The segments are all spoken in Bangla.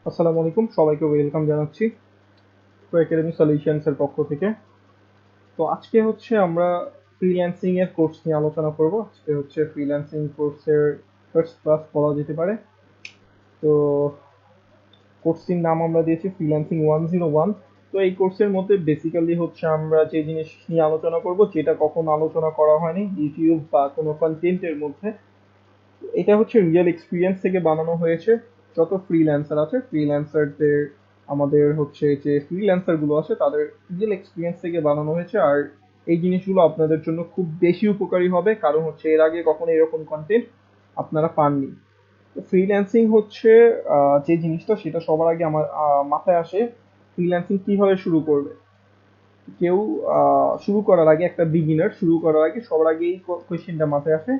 আসসালামু আলাইকুম, সবাইকে ওয়েলকাম জানাচ্ছি প্রো একাডেমি সলিউশনস এর পক্ষ থেকে। তো আজকে হচ্ছে আমরা ফ্রিল্যান্সিং এর কোর্স নিয়ে আলোচনা করব। আজকে হচ্ছে ফ্রিল্যান্সিং কোর্সের ফার্স্ট ক্লাস বলা যেতে পারে। তো কোর্সটির নাম আমরা দিয়েছি ফ্রিল্যান্সিং 101। তো এই কোর্সের মধ্যে বেসিক্যালি হচ্ছে আমরা যে জিনিস নিয়ে আলোচনা করব, যেটা কখনো আলোচনা করা হয়নি ইউটিউব বা কোনো কন্টেন্টের মধ্যে। এটা হচ্ছে রিয়েল এক্সপিরিয়েন্স থেকে বানানো হয়েছে। যত ফ্রিল্যান্সার আছে, ফ্রিল্যান্সারদের আমাদের হচ্ছে যে ফ্রিল্যান্সার গুলো আছে তাদের রিয়েল এক্সপিরিয়েন্স থেকে বানানো হয়েছে। আর এই জিনিসগুলো আপনাদের জন্য খুব বেশি উপকারী হবে, কারণ হচ্ছে এর আগে কখনো এরকম কন্টেন্ট আপনারা পাননি। তো ফ্রিল্যান্সিং হচ্ছে যে জিনিসটা, সেটা সবার আগে আমার মাথায় আসে ফ্রিল্যান্সিং কিভাবে শুরু করবে। কেউ শুরু করার আগে, একটা বিগিনার শুরু করার আগে সবার আগে এই কোয়েশ্চেনটা মাথায় আসে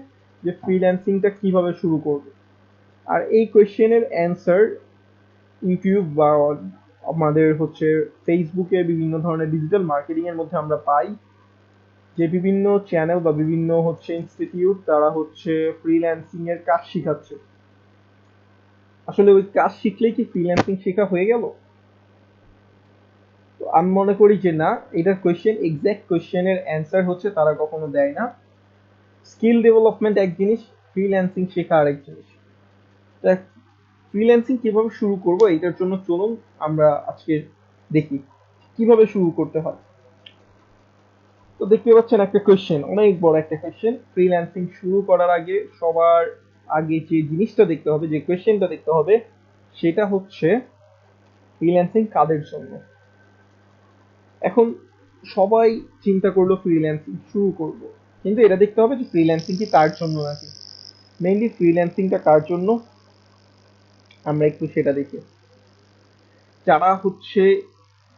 যে ফ্রিল্যান্সিংটা কিভাবে শুরু করবে। আর এই কোয়েশ্চেনের অ্যান্সার ইউটিউব বা আমাদের হচ্ছে ফেসবুকে বিভিন্ন ধরনের ডিজিটাল মার্কেটিং এর মধ্যে আমরা পাই, যে বিভিন্ন চ্যানেল বা বিভিন্ন হচ্ছে ইনস্টিটিউট তারা হচ্ছে ফ্রিল্যান্সিং এর কাজ শিখাচ্ছে। আসলে ওই কাজ শিখলেই কি ফ্রিল্যান্সিং শেখা হয়ে গেল? তো আমি মনে করি যে না, এটার কোয়েশ্চেন, এক্সাক্ট কোয়েশ্চেনের অ্যান্সার হচ্ছে তারা কখনো দেয় না। স্কিল ডেভেলপমেন্ট এক জিনিস, ফ্রিল্যান্সিং শেখা আরেক জিনিস। তো ফ্রিল্যান্সিং কিভাবে শুরু করব, এটার জন্য চলুন আমরা আজকে দেখি কিভাবে শুরু করতে হয়। তো দেখতে পাচ্ছেন একটা কোয়েশ্চেন, অনেক বড় একটা কোয়েশ্চেন। ফ্রিল্যান্সিং শুরু করার আগে সবার আগে যে জিনিসটা দেখতে হবে, যে কোয়েশ্চেনটা দেখতে হবে, সেটা হচ্ছে ফ্রিল্যান্সিং কাদের জন্য। এখন সবাই চিন্তা করলো ফ্রিল্যান্সিং শুরু করব, কিন্তু এটা দেখতে হবে যে ফ্রিল্যান্সিং কি তার জন্য নাকি। মেইনলি ফ্রিল্যান্সিংটা কার জন্য, আমরা একটু সেটা দেখি। যারা হচ্ছে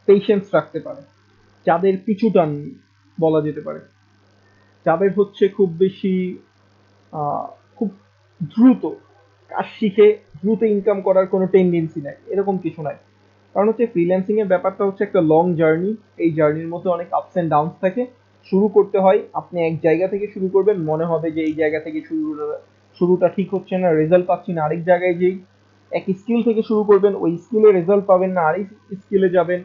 পেশেন্স রাখতে পারে, যাদের পিছু টান বলা যেতে পারে, যাদের হচ্ছে খুব বেশি আহ, খুব দ্রুত কাজ শিখে দ্রুত ইনকাম করার কোনো টেন্ডেন্সি নাই, এরকম কিছু নাই। কারণ হচ্ছে ফ্রিল্যান্সিং এর ব্যাপারটা হচ্ছে একটা লং জার্নি। এই জার্নির মধ্যে অনেক আপস এন্ড ডাউনস থাকে। শুরু করতে হয়, আপনি এক জায়গা থেকে শুরু করবেন, মনে হবে যে এই জায়গা থেকে শুরুটা ঠিক হচ্ছে না, রেজাল্ট পাচ্ছি না, আরেক জায়গায় যেই এক স্কিল থেকে শুরু করবেন, ওই স্কিলে রেজাল্ট পাবেন না, আরেক স্কিলে যাবেন।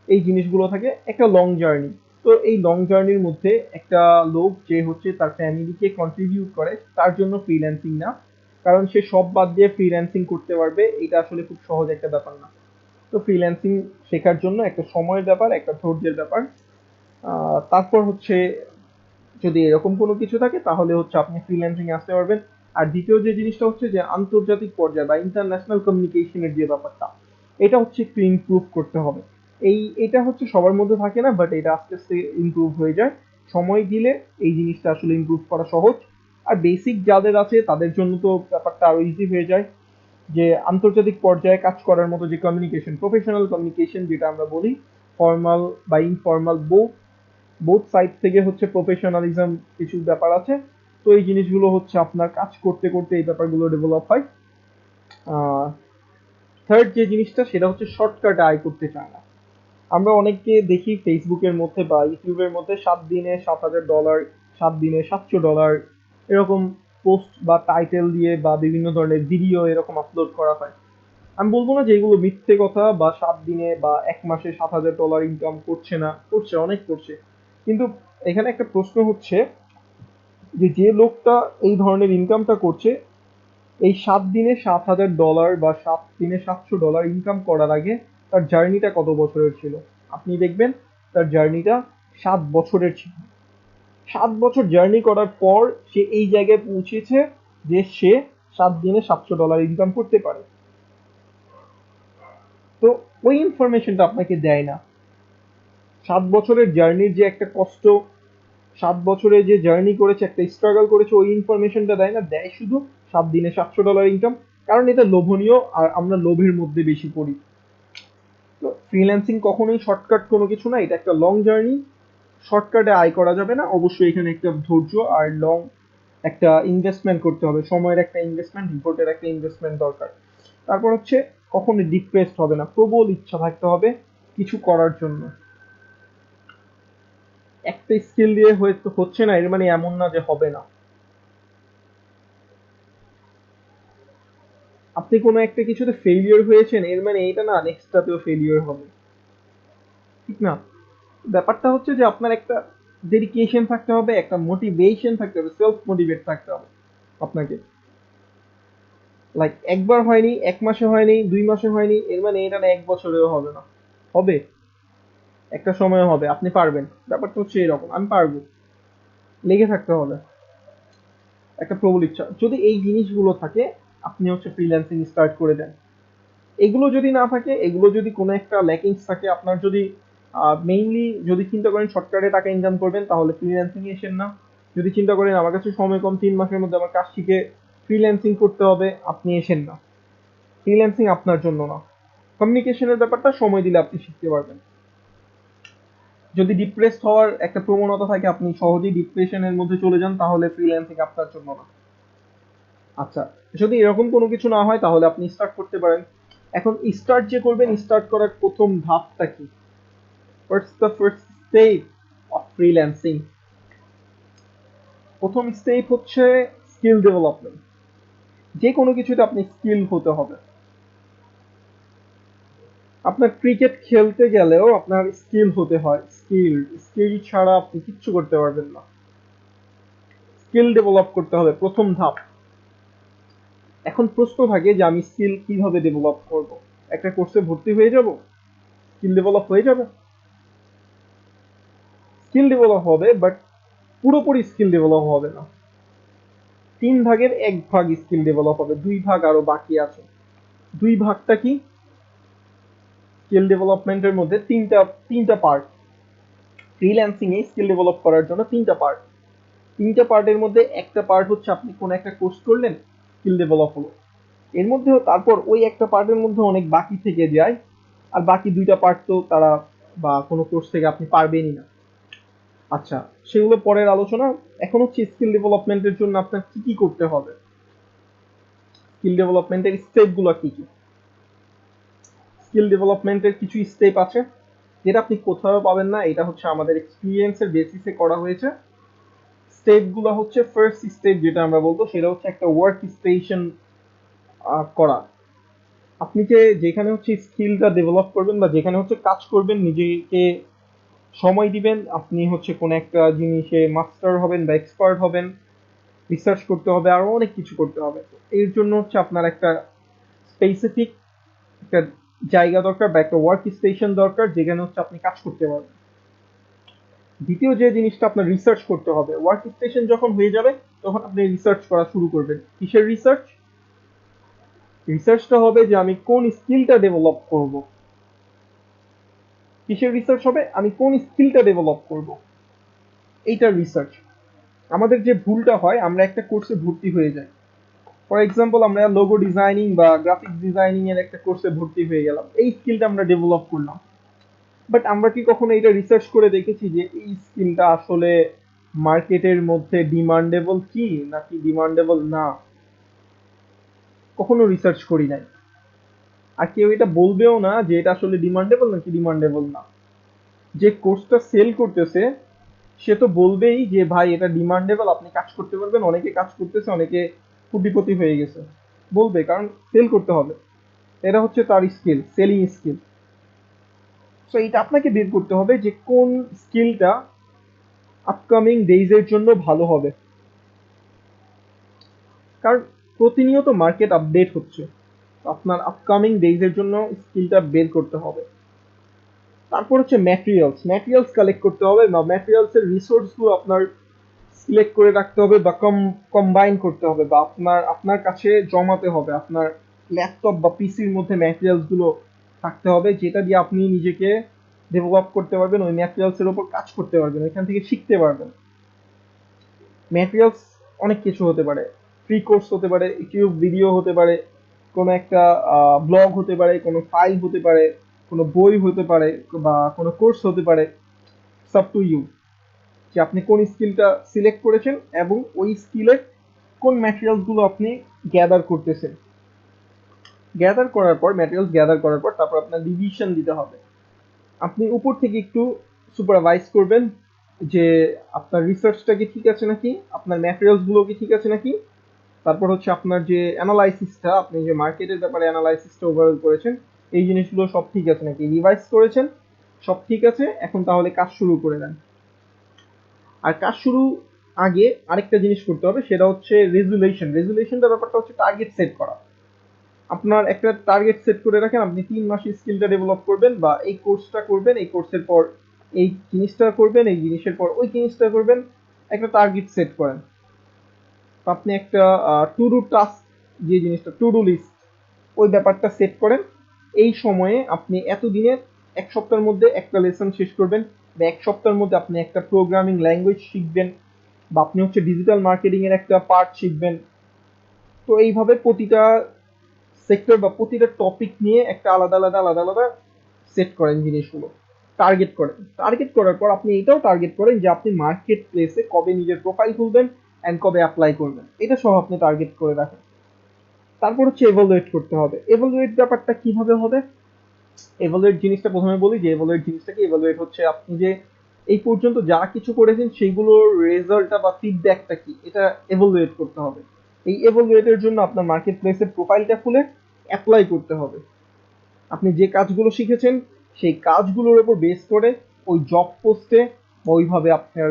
এই জিনিসগুলো থাকে, একটা লং জার্নি। তো এই লং জার্নির মধ্যে একটা লোক যে হচ্ছে তার ফ্যামিলিকে কন্ট্রিবিউট করে, তার জন্য ফ্রিল্যান্সিং না। কারণ সে সব বাদ দিয়ে ফ্রিল্যান্সিং করতে পারবে, এটা আসলে খুব সহজ একটা ব্যাপার না। তো ফ্রিল্যান্সিং শেখার জন্য একটা সময়ের ব্যাপার, একটা ধৈর্যের ব্যাপার। তারপর হচ্ছে যদি এরকম কোনো কিছু থাকে তাহলে হচ্ছে আপনি ফ্রিল্যান্সিং আসতে পারবেন। আর দ্বিতীয় যে জিনিসটা হচ্ছে যে আন্তর্জাতিক পর্যায়ে বা ইন্টারন্যাশনাল কমিউনিকেশনের যে ব্যাপারটা, এটা হচ্ছে একটু ইমপ্রুভ করতে হবে। এটা হচ্ছে সবার মধ্যে থাকে না, বাট এটা আস্তে আস্তে ইমপ্রুভ হয়ে যায়। সময় দিলে এই জিনিসটা আসলে ইমপ্রুভ করা সহজ। আর বেসিক যাদের আছে তাদের জন্য তো ব্যাপারটা আরো ইজি হয়ে যায়। যে আন্তর্জাতিক পর্যায়ে কাজ করার মতো যে কমিউনিকেশন, প্রফেশনাল কমিউনিকেশন যেটা আমরা বলি, ফর্মাল বা ইনফর্মাল, বোথ সাইড থেকে হচ্ছে প্রফেশনালিজম কিছু ব্যাপার আছে। তো এই জিনিসগুলো হচ্ছে আপনার কাজ করতে করতে এই ব্যাপারগুলো ডেভেলপ হয়। থার্ড যে জিনিসটা, সেটা হচ্ছে শর্টকাট আয় করতে চায় না। আমরা অনেককে দেখি ফেসবুকের মধ্যে বা ইউটিউবের মধ্যে 7 দিনে $7,000, 7 দিনে $700, এরকম পোস্ট বা টাইটেল দিয়ে বা বিভিন্ন ধরনের ভিডিও এরকম আপলোড করা হয়। আমি বলবো না যে এগুলো মিথ্যে কথা, বা 7 দিনে বা 1 মাসে $7,000 ইনকাম করছে না, করছে, অনেক করছে। কিন্তু এখানে একটা প্রশ্ন হচ্ছে যে যে লোকটা এই ধরনের ইনকামটা করছে, এই 7 দিনে $7,000 বা 7 দিনে $700 ইনকাম করার আগে তার জার্নিটা কত বছরের ছিল। আপনি দেখবেন তার জার্নিটা 7 বছরের ছিল। 7 বছর জার্নি করার পর সে এই জায়গায় পৌঁছেছে যে সে 7 দিনে $700 ইনকাম করতে পারে। তো ওই ইনফরমেশনটা আপনাকে দেয় না। 7 বছরের জার্নির যে একটা কষ্ট, 7 বছরে যে জার্নি করেছে, একটা স্ট্রাগল করেছে, ওই ইনফরমেশনটা দেয় না, দেয় শুধু 7 দিনে $700 ইনকাম। কারণ এটা লোভনীয় আর আমরা লোভের মধ্যে বেশি পড়ি। তো ফ্রিল্যান্সিং কখনোই শর্টকাট কোনো কিছু না, এটা একটা লং জার্নি। শর্টকাটে আয় করা যাবে না, অবশ্যই এখানে একটা ধৈর্য আর লং একটা ইনভেস্টমেন্ট করতে হবে, সময়ের একটা ইনভেস্টমেন্ট, রিপোর্টের একটা ইনভেস্টমেন্ট দরকার। তারপর হচ্ছে কখনো ডিপ্রেসড হবে না, প্রবল ইচ্ছা থাকতে হবে কিছু করার জন্য। একটা স্কিল দিয়ে হচ্ছে না এর মানে এমন না যে হবে না। আপনি কোনো একটা কিছুতে ফেলিওর হয়েছেন এর মানে এটা না নেক্সটটাতেও ফেলিওর হবে, ঠিক না? ব্যাপারটা হচ্ছে যে আপনার একটা ডেডিকেশন থাকতে হবে, একটা মোটিভেশন থাকতে হবে, সেলফ মোটিভেট থাকতে হবে আপনাকে। লাইক একবার হয়নি, এক মাসে হয়নি, 2 মাসে হয়নি এর মানে এটা না 1 বছরেও হবে না। হবে, একটা সময় হবে, আপনি পারবেন। ব্যাপারটা হচ্ছে এরকম, আমি পারবো, লেগে থাকতে হবে, একটা প্রবল ইচ্ছা। যদি এই জিনিসগুলো থাকে আপনি হচ্ছে ফ্রিল্যান্সিং স্টার্ট করে দেন। এগুলো যদি না থাকে, এগুলো যদি কোনো একটা ল্যাকিংস থাকে আপনার, যদি মেইনলি যদি চিন্তা করেন শর্টকাটে টাকা ইনকাম করবেন তাহলে ফ্রিল্যান্সিং এসেন না। যদি চিন্তা করেন আমার কাছে সময় কম, 3 মাসের মধ্যে আমার কাজ শিখে ফ্রিল্যান্সিং করতে হবে, আপনি এসেন না। ফ্রিল্যান্সিং আপনার জন্য না। কমিউনিকেশনের ব্যাপারটা সময় দিলে আপনি শিখতে পারবেন। যদি ডিপ্রেসড হওয়ার একটা প্রবণতা থাকে, আপনি সহজেই ডিপ্রেশনের মধ্যে চলে যান, তাহলে ফ্রিল্যান্সিং আপনার জন্য না। আচ্ছা, যদি এরকম কোনো কিছু না হয় তাহলে আপনি স্টার্ট করতে পারেন। এখন স্টার্ট যে করবেন, স্টার্ট করার প্রথম ধাপটা কি? What's the first step of freelancing? প্রথম স্টেপ হচ্ছে স্কিল ডেভেলপমেন্ট। যে কোনো কিছুতে আপনি স্কিল হতে হবে। আপনার ক্রিকেট খেলতে গেলেও আপনার স্কিল হতে হয়। স্কিল, স্কিল ছাড়া আপনি কিচ্ছু করতে পারবেন না। স্কিল ডেভেলপ করতে হবে, প্রথম ধাপ। এখন প্রশ্ন থাকে যে আমি স্কিল কিভাবে ডেভেলপ করব? একটা কোর্সে ভর্তি হয়ে যাব, স্কিল ডেভেলপ হয়ে যাবে? স্কিল ডেভেলপ হবে, বাট পুরোপুরি স্কিল ডেভেলপ হবে না। 3 ভাগের 1 ভাগ স্কিল ডেভেলপ হবে, 2 ভাগ আরো বাকি আছে। 2 ভাগটা কি? স্কিল ডেভেলপমেন্টের মধ্যে তিনটা তিনটা পার্ট। ফ্রিল্যান্সিং এ স্কিল ডেভেলপ করার জন্য 3টা পার্ট। 3টা পার্টের মধ্যে একটা পার্ট হচ্ছে আপনি কোন একটা কোর্স করলেন, স্কিল ডেভেলপ হলো। এর মধ্যেও তারপর ওই একটা পার্টের মধ্যে অনেক বাকি থেকে যায়, আর বাকি 2টা পার্ট তো তারা বা কোনো কোর্স থেকে আপনি পারবেনই না। আচ্ছা, সেগুলো পরের আলোচনা। এখন হচ্ছে স্কিল ডেভেলপমেন্টের জন্য আপনার কি কি করতে হবে, স্কিল ডেভেলপমেন্টের স্টেপগুলো কি কি? স্কিল ডেভেলপমেন্টের কিছু স্টেপ আছে যেটা আপনি কোথাও পাবেন না, এটা হচ্ছে আমাদের এক্সপিরিয়েন্সের বেসিসে করা হয়েছে। স্টেপগুলো হচ্ছে, ফার্স্ট স্টেপ যেটা আমরা বলবো সেটা হচ্ছে একটা ওয়ার্ক স্টেশন করা। আপনি যে যেখানে হচ্ছে স্কিলটা ডেভেলপ করবেন বা যেখানে হচ্ছে কাজ করবেন, নিজেকে সময় দিবেন, আপনি হচ্ছে কোন একটা জিনিসে মাস্টার হবেন বা এক্সপার্ট হবেন, রিসার্চ করতে হবে, আরো অনেক কিছু করতে হবে। এর জন্য হচ্ছে আপনার একটা স্পেসিফিক একটা জায়গা দরকার বা একটা ওয়ার্ক স্টেশন দরকার যেখানে হচ্ছে আপনি কাজ করতে পারবেন। দ্বিতীয় যে জিনিসটা আপনার রিসার্চ করতে হবে, ওয়ার্ক স্টেশন যখন হয়ে যাবে তখন আপনি রিসার্চ করা শুরু করবেন। কিসের রিসার্চ? রিসার্চটা হবে যে আমি কোন স্কিলটা ডেভেলপ করব। কিসের রিসার্চ হবে? আমি কোন স্কিলটা ডেভেলপ করব, এইটার রিসার্চ। আমাদের যে ভুলটা হয়, আমরা একটা কোর্সে ভর্তি হয়ে যাই। ফর এক্সাম্পল, আমরা লোগো ডিজাইনিং বা গ্রাফিক্স ডিজাইনিং এর একটা কোর্সে ভর্তি হয়ে গেলাম, এই স্কিলটা আমরা ডেভেলপ করলাম, বাট আমরা কি কখনো এটা রিসার্চ করে দেখেছি যে এই স্কিলটা আসলে মার্কেটের মধ্যে ডিমান্ডেবল কি নাকি ডিমান্ডেবল না? কখনো রিসার্চ করি নাই। আর কেউ এটা বলবেও না যে এটা আসলে ডিমান্ডেবল নাকি ডিমান্ডেবল না। যে কোর্সটা সেল করতেছে সে তো বলবেই যে ভাই এটা ডিমান্ডেবল, আপনি কাজ করতে পারবেন, অনেকে কাজ করতেছে, অনেকে কোটিপতি হয়ে গেছে, বলবে, কারণ সেল করতে হবে। এটা হচ্ছে তার স্কিল, সেলিং স্কিল। সো এটা আপনাকে বের করতে হবে যে কোন স্কিলটা আপকামিং ডেইজ এর জন্য ভালো হবে, কারণ প্রতিনিয়ত মার্কেট আপডেট হচ্ছে। আপনার আপকামিং ডেইজ এর জন্য স্কিলটা বের করতে হবে। তারপর হচ্ছে ম্যাটেরিয়ালস, ম্যাটেরিয়ালস কালেক্ট করতে হবে বা ম্যাটেরিয়ালস এর রিসোর্স গুলো আপনার সিলেক্ট করে রাখতে হবে বা কম্বাইন করতে হবে বা আপনার আপনার কাছে জমাতে হবে। আপনার ল্যাপটপ বা পিসির মধ্যে ম্যাটেরিয়ালস গুলো থাকতে হবে যেটা দিয়ে আপনি নিজেকে ডেভেলপ করতে পারবেন, ওই ম্যাটেরিয়ালস এর উপর কাজ করতে পারবেন, এখান থেকে শিখতে পারবেন। ম্যাটেরিয়ালস অনেক কিছু হতে পারে, ফ্রি কোর্স হতে পারে, ইউটিউব ভিডিও হতে পারে, কোনো একটা ব্লগ হতে পারে, কোনো ফাইল হতে পারে, কোনো বই হতে পারে বা কোনো কোর্স হতে পারে। সাব টু ইউ যে আপনি কোন স্কিলটা সিলেক্ট করেছেন এবং ওই স্কিলের কোন ম্যাটেরিয়ালস গুলো আপনি গ্যাদার করতেছেন। গ্যাদার করার পর, ম্যাটেরিয়ালস গ্যাদার করার পর তারপর আপনার ডিভিশন দিতে হবে। আপনি উপর থেকে একটু সুপারভাইজ করবেন যে আপনার রিসার্চটা কি ঠিক আছে নাকি, আপনার ম্যাটেরিয়ালস গুলো কি ঠিক আছে নাকি, তারপর হচ্ছে আপনার যে অ্যানালাইসিসটা, আপনি যে মার্কেটের ব্যাপারে অ্যানালাইসিসটা ওভারঅল করেছেন, এই জিনিসগুলো সব ঠিক আছে নাকি, রিভাইজ করেছেন, সব ঠিক আছে, এখন তাহলে কাজ শুরু করে দেন। আর কাজ শুরু আগে আরেকটা জিনিস করতে হবে, সেটা হচ্ছে রেজুলেশন। রেজুলেশনটা ব্যাপারটা হচ্ছে টার্গেট সেট করা। আপনার একটা টার্গেট সেট করে রাখেন, আপনি 3 মাসে স্কিলটা ডেভেলপ করবেন, বা এই কোর্সটা করবেন, এই কোর্সের পর এই জিনিসটা করবেন, এই জিনিসের পর ওই জিনিসটা করবেন, একটা টার্গেট সেট করেন। তো আপনি একটা টু ডু টাস্ক, যে জিনিসটা টু ডু লিস্ট, ওই ব্যাপারটা সেট করেন। এই সময়ে আপনি এতদিনে 1 সপ্তাহের মধ্যে একটা লেসন শেষ করবেন, বা 1 সপ্তাহের মধ্যে আপনি একটা প্রোগ্রামিং ল্যাঙ্গুয়েজ শিখবেন, বা আপনি হচ্ছে ডিজিটাল মার্কেটিং এর একটা পার্ট শিখবেন। তো এইভাবে প্রতিটা সেক্টর বা প্রতিটা টপিক নিয়ে একটা আলাদা আলাদা আলাদা আলাদা সেট করেন জিনিসগুলো, টার্গেট করেন। টার্গেট করার পর আপনি এটাও টার্গেট করেন যে আপনি মার্কেট প্লেসে কবে নিজের প্রোফাইল খুলবেন অ্যান্ড কবে অ্যাপ্লাই করবেন, এটা সহ আপনি টার্গেট করে রাখেন। তারপর হচ্ছে এভালুয়েট করতে হবে। এভালুয়েট ব্যাপারটা কিভাবে হবে? এভালুয়েট জিনিসটা প্রথমে বলি, যে এভালুয়েট জিনিসটা কি। এভালুয়েট হচ্ছে আপনি যে এই পর্যন্ত যা কিছু করেছেন সেইগুলোর রেজাল্টটা বা ফিডব্যাকটা কি, এটা এভালুয়েট করতে হবে। এই এভালুয়েটের জন্য আপনার মার্কেট প্লেসের প্রোফাইলটা খুলে অ্যাপ্লাই করতে হবে। আপনি যে কাজগুলো শিখেছেন সেই কাজগুলোর উপর বেস করে ওই জব পোস্টে বা ওইভাবে আপনার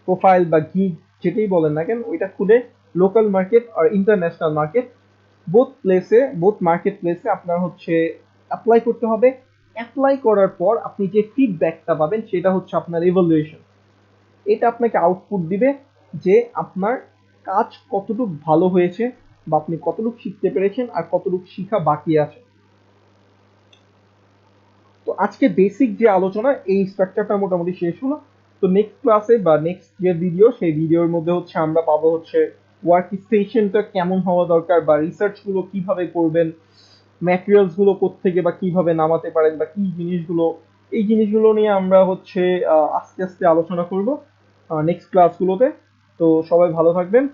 প্রোফাইল বা গিগ যেটাই বলেন না কেন, ওইটা খুলে লোকাল মার্কেট আর ইন্টারন্যাশনাল মার্কেট, বোথ মার্কেট প্লেসে আপনার হচ্ছে অ্যাপ্লাই করতে হবে। অ্যাপ্লাই করার পর আপনি যে ফিডব্যাকটা পাবেন সেটা হচ্ছে আপনার ইভালুয়েশন। এটা আপনাকে আউটপুট দিবে যে আপনার কাজ কতটুকু ভালো হয়েছে, বা আপনি কতটুকু শিখতে পেরেছেন আর কতটুকু শিখা বাকি আছে। তো আজকে বেসিক যে আলোচনা, এই স্ট্রাকচারটা মোটামুটি শেষ হলো। তো নেক্সট ক্লাসে বা নেক্সট যে ভিডিও, সেই ভিডিওর মধ্যে হচ্ছে আমরা পাবো হচ্ছে ওয়ার্ক স্টেশনটা কেমন হওয়া দরকার, বা রিসার্চ গুলো কিভাবে করবেন, ম্যাটেরিয়ালস গুলো কোত্থেকে বা কিভাবে নামাতে পারেন, বা কি জিনিসগুলো, এই জিনিসগুলো নিয়ে আমরা হচ্ছে আস্তে আস্তে আলোচনা করব নেক্সট ক্লাসগুলোতে। তো সবাই ভালো থাকবেন।